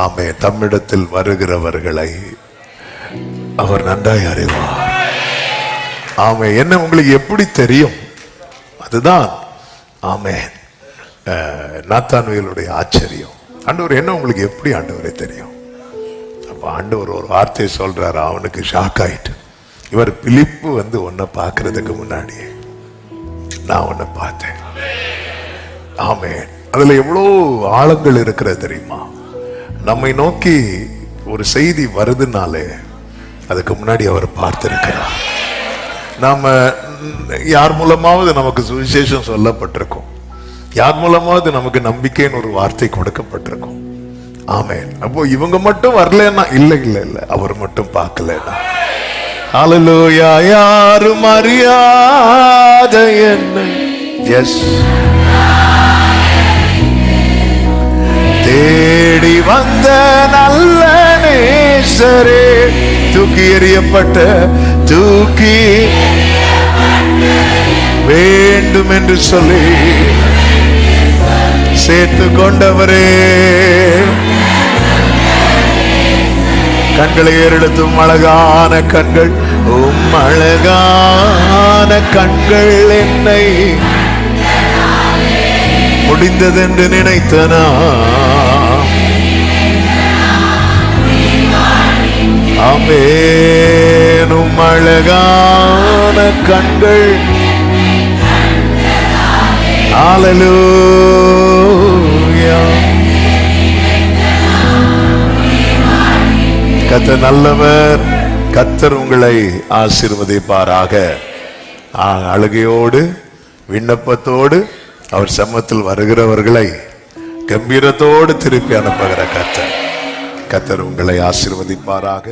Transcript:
ஆமே, தம்மிடத்தில் வருகிறவர்களை அவர் நன்றாய் அறிவார். ஆமே, என்ன உங்களுக்கு எப்படி தெரியும்? அதுதான் ஆமே நாத்தான்வேலுடைய ஆச்சரியம். ஆண்டவர் என்ன உங்களுக்கு எப்படி ஆண்டவரை தெரியும்? அப்ப ஆண்டவர் ஒரு வார்த்தையை சொல்றாரு, அவனுக்கு ஷாக் ஆயிட்டு. இவர் பிலிப்பு உன்னை பார்க்கறதுக்கு முன்னாடியே நான் உன்னை பார்த்தேன். ஆமே, அதுல எவ்வளோ ஆழங்கள் இருக்கிறது தெரியுமா? நம்மை நோக்கி ஒரு செய்தி வருதுனாலே அதுக்கு முன்னாடி அவர் பார்த்திருக்கிறார். நாம யார் மூலமாவது நமக்கு சுவிசேஷம் சொல்லப்பட்டிருக்கும், யார் மூலமாவது நமக்கு நம்பிக்கைன்னு ஒரு வார்த்தை கொடுக்கப்பட்டிருக்கும். ஆமென். அப்போ இவங்க மட்டும் வரலன்னா இல்ல இல்ல இல்ல, அவர் மட்டும் பார்க்கலன்னா ஹல்லேலூயா. யாரும் அறியாத என்னை எஸ் தேடி வந்த நல்ல நேசரே, தூக்கி எறியப்பட்ட தூக்கி வேண்டும் என்று சொல்லி சேர்த்து கொண்டவரே, கண்களை ஏறெடுத்தும் அழகான கண்கள், அழகான கண்கள் என்னை முடிந்ததென்று நினைத்தனா, ஆமென். அழகான கண்கள், ஹல்லேலூயா. கர்த்தர் நல்லவர். கர்த்தர் உங்களை ஆசீர்வதிப்பாராக. அழுகையோடு விண்ணப்பத்தோடு அவர் சமூகத்தில் வருகிறவர்களை கம்பீரத்தோடு திருப்பி அனுப்புகிற கர்த்தர் உங்களை ஆசீர்வதிப்பாராக.